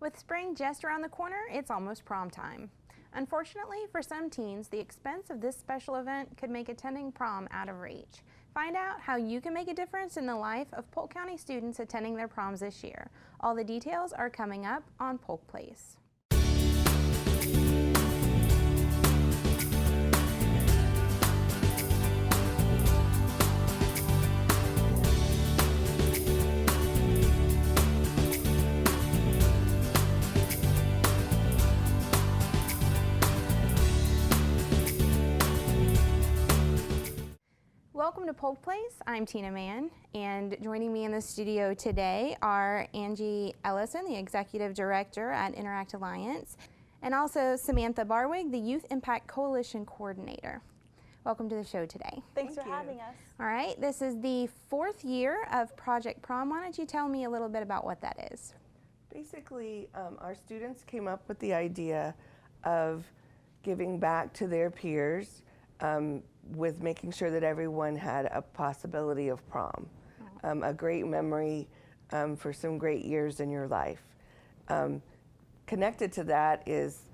With spring just around the corner, it's almost prom time. Unfortunately, for some teens, the expense of this special event could make attending prom out of reach. Find out how you can make a difference in the life of Polk County students attending their proms this year. All the details are coming up on Polk Place. Welcome to Polk Place. I'm Tina Mann, and joining me in the studio today are Angie Ellison, the Executive Director at Interact Alliance, and also Samantha Barwig, the Youth Impact Coalition Coordinator. Welcome to the show today. Thanks for having us. All right, this is the 4th year of Project Prom. Why don't you tell me a little bit about what that is? Basically, our students came up with the idea of giving back to their peers with making sure that everyone had a possibility of prom, a great memory for some great years in your life. Connected to that is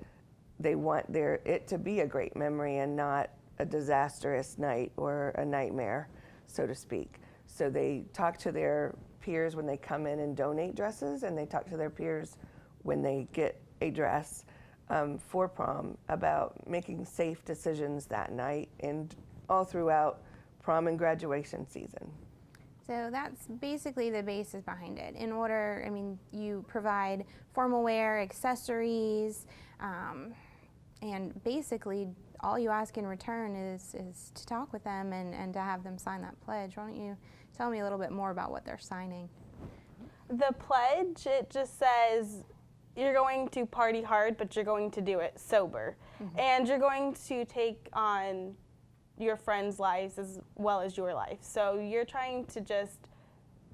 they want it to be a great memory and not a disastrous night or a nightmare, so to speak. So they talk to their peers when they come in and donate dresses, and they talk to their peers when they get a dress for prom about making safe decisions that night and all throughout prom and graduation season. So that's basically the basis behind it. In order, you provide formal wear, accessories, and basically all you ask in return is to talk with them and to have them sign that pledge. Why don't you tell me a little bit more about what they're signing? The pledge, it just says you're going to party hard, but you're going to do it sober. And you're going to take on your friends' lives as well as your life. So you're trying to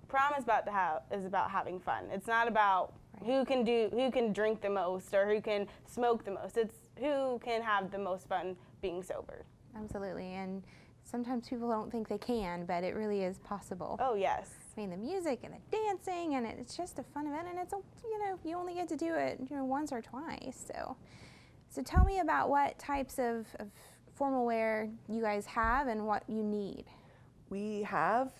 prom is about having fun. It's not about who can drink the most or who can smoke the most. It's who can have the most fun being sober. Absolutely, and sometimes people don't think they can, but it really is possible. Oh yes. The music and the dancing, and it's just a fun event, and it's you only get to do it once or twice. So tell me about what types of formal wear you guys have and what you need. We have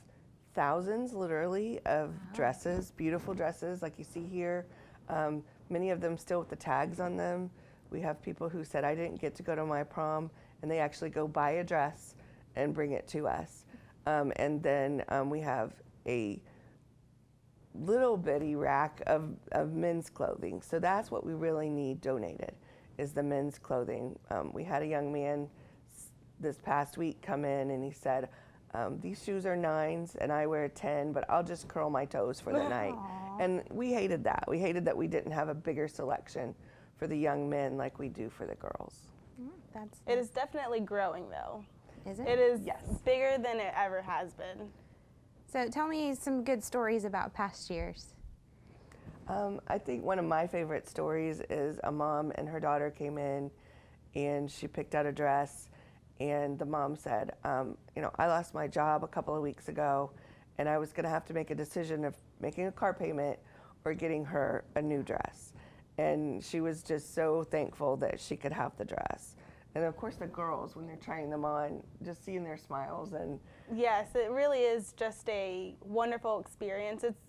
thousands, literally, of dresses, beautiful dresses like you see here. Many of them still with the tags on them. We have people who said, I didn't get to go to my prom, and they actually go buy a dress and bring it to us. And then we have a little bitty rack of men's clothing. So that's what we really need donated, is the men's clothing. We had a young man this past week come in and he said, these shoes are 9s and I wear a 10, but I'll just curl my toes for the night. And we hated that. We hated that we didn't have a bigger selection for the young men like we do for the girls. It is definitely growing though. Is it? It is bigger than it ever has been. So tell me some good stories about past years. I think one of my favorite stories is a mom and her daughter came in and she picked out a dress, and the mom said, I lost my job a couple of weeks ago and I was going to have to make a decision of making a car payment or getting her a new dress. And she was just so thankful that she could have the dress. And of course the girls, when they're trying them on, just seeing their smiles. And yes, it really is just a wonderful experience. It's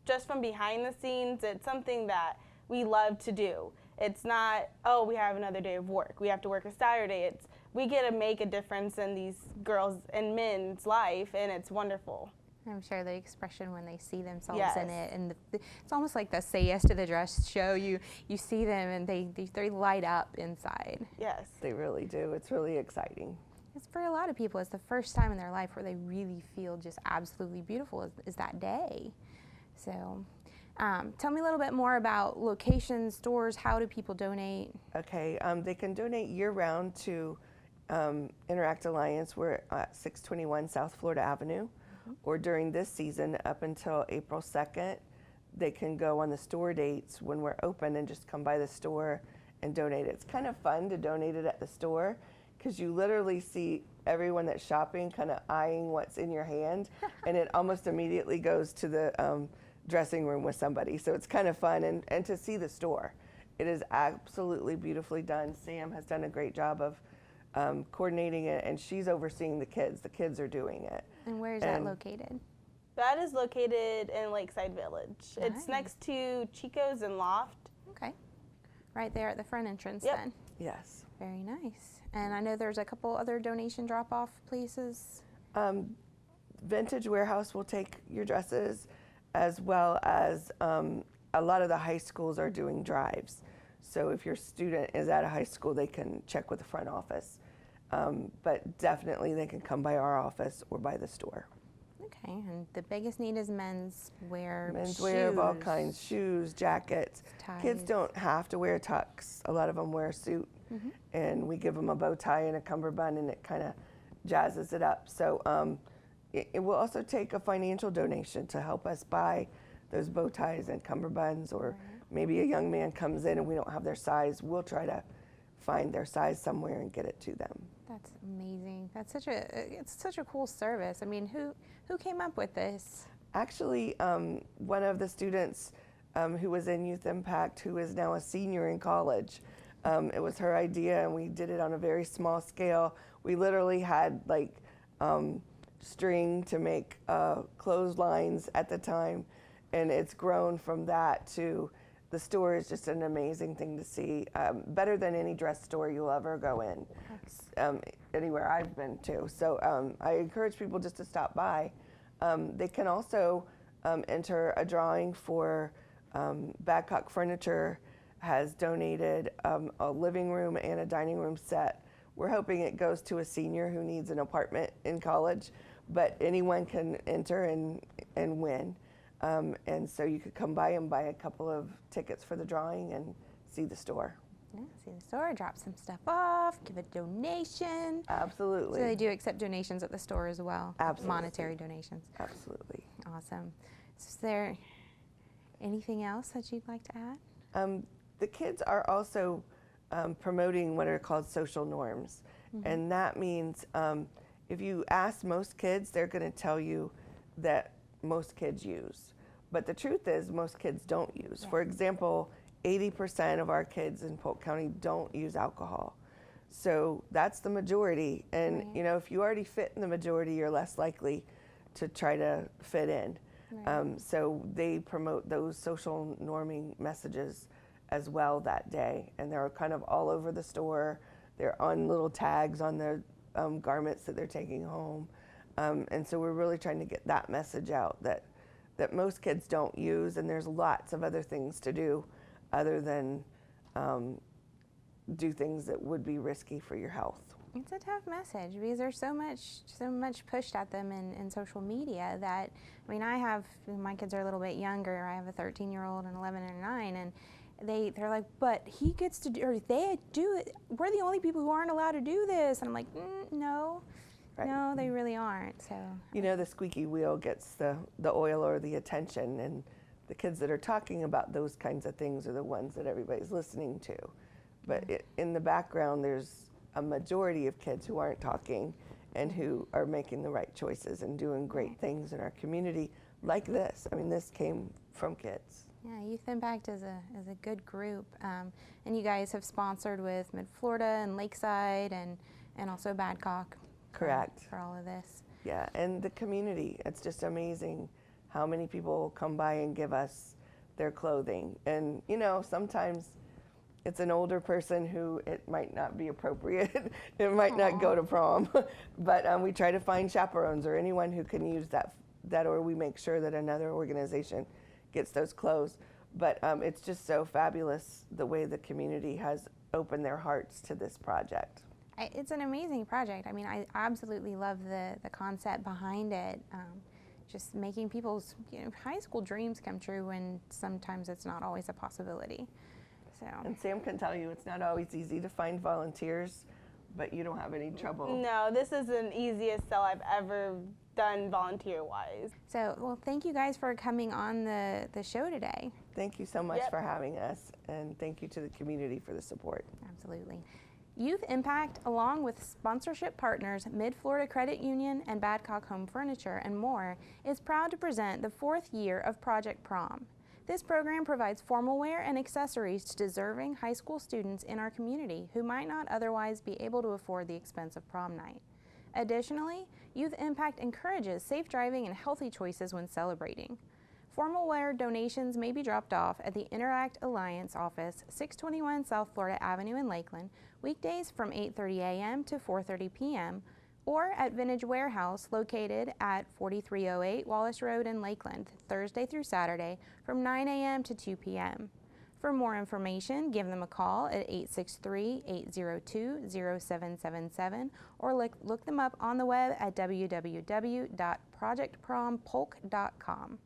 just from behind the scenes, it's something that we love to do. It's not, oh, we have another day of work. We have to work a Saturday. We get to make a difference in these girls' and men's life, and it's wonderful. I'm sure the expression when they see themselves in it, and it's almost like the Say Yes to the Dress show. You see them and they light up inside. Yes. They really do. It's really exciting. It's for a lot of people, it's the first time in their life where they really feel just absolutely beautiful is that day. So tell me a little bit more about locations, stores, how do people donate? Okay, they can donate year-round to Interact Alliance. We're at 621 South Florida Avenue. Or during this season up until April 2nd, they can go on the store dates when we're open and just come by the store and donate it. It's kind of fun to donate it at the store because you literally see everyone that's shopping kind of eyeing what's in your hand, and it almost immediately goes to the dressing room with somebody. So it's kind of fun, and to see the store. It is absolutely beautifully done. Sam has done a great job of coordinating it, and she's overseeing the kids. The kids are doing it. And where is that located? That is located in Lakeside Village. Nice. It's next to Chico's and Loft. Okay. Right there at the front entrance Yep. then. Yes. Very nice. And I know there's a couple other donation drop-off places. Vintage Warehouse will take your dresses, as well as a lot of the high schools are doing drives. So if your student is at a high school, they can check with the front office. But definitely they can come by our office or by the store. Okay, and the biggest need is men's wear. Menswear of all kinds, shoes, jackets. Kids Ties. don't have to wear tux. A lot of them wear a suit, and we give them a bow tie and a cummerbund, and it kind of jazzes it up. So it will also take a financial donation to help us buy those bow ties and cummerbunds, or maybe a young man comes in and we don't have their size. We'll try to find their size somewhere and get it to them. That's amazing. That's it's such a cool service. I mean, who came up with this? Actually, one of the students who was in Youth Impact, who is now a senior in college, it was her idea, and we did it on a very small scale. We literally had like string to make clotheslines at the time, and it's grown from that to the store is just an amazing thing to see. Better than any dress store you'll ever go in, anywhere I've been to. So I encourage people just to stop by. They can also enter a drawing for Badcock Furniture has donated a living room and a dining room set. We're hoping it goes to a senior who needs an apartment in college, but anyone can enter and win. And so you could come by and buy a couple of tickets for the drawing and see the store. Yeah, see the store, drop some stuff off, give a donation. Absolutely. So they do accept donations at the store as well. Absolutely. Monetary donations. Absolutely. Awesome. Is there anything else that you'd like to add? The kids are also promoting what are called social norms. And that means if you ask most kids, they're going to tell you that most kids use. But the truth is most kids don't use. For example, 80% of our kids in Polk County don't use alcohol. So that's the majority. And you know, if you already fit in the majority, you're less likely to try to fit in. So they promote those social norming messages as well that day. And they're kind of all over the store. They're on little tags on the garments that they're taking home. And so we're really trying to get that message out that most kids don't use, and there's lots of other things to do other than do things that would be risky for your health. It's a tough message because there's so much pushed at them in social media that, I mean, my kids are a little bit younger. I have a 13-year-old, an 11 and a 9, and they're like, but he gets to do, or they do it. We're the only people who aren't allowed to do this. And I'm like, no. Right. No, they really aren't. So you know, the squeaky wheel gets the oil or the attention, and the kids that are talking about those kinds of things are the ones that everybody's listening to. But in the background, there's a majority of kids who aren't talking and who are making the right choices and doing great things in our community like this. I mean, this came from kids. yeah, Youth Impact is a good group, and you guys have sponsored with Mid Florida and Lakeside and also Badcock. Correct. For all of this. Yeah, and the community, it's just amazing how many people come by and give us their clothing. And, you know, sometimes it's an older person who it might not be appropriate. It might not go to prom. But we try to find chaperones or anyone who can use that, or we make sure that another organization gets those clothes. But it's just so fabulous the way the community has opened their hearts to this project. It's an amazing project. I mean, I absolutely love the concept behind it. Just making people's high school dreams come true when sometimes it's not always a possibility. So. And Sam can tell you it's not always easy to find volunteers, but you don't have any trouble. No, this is the easiest sell I've ever done volunteer-wise. So, well, thank you guys for coming on the show today. Thank you so much for having us, and thank you to the community for the support. Absolutely. Youth Impact, along with sponsorship partners Mid-Florida Credit Union and Badcock Home Furniture and more, is proud to present the 4th year of Project Prom. This program provides formal wear and accessories to deserving high school students in our community who might not otherwise be able to afford the expense of prom night. Additionally, Youth Impact encourages safe driving and healthy choices when celebrating. Formal wear donations may be dropped off at the Interact Alliance office, 621 South Florida Avenue in Lakeland, weekdays from 8:30 a.m. to 4:30 p.m., or at Vintage Warehouse located at 4308 Wallace Road in Lakeland, Thursday through Saturday from 9 a.m. to 2 p.m. For more information, give them a call at 863-802-0777 or look them up on the web at www.projectprompolk.com.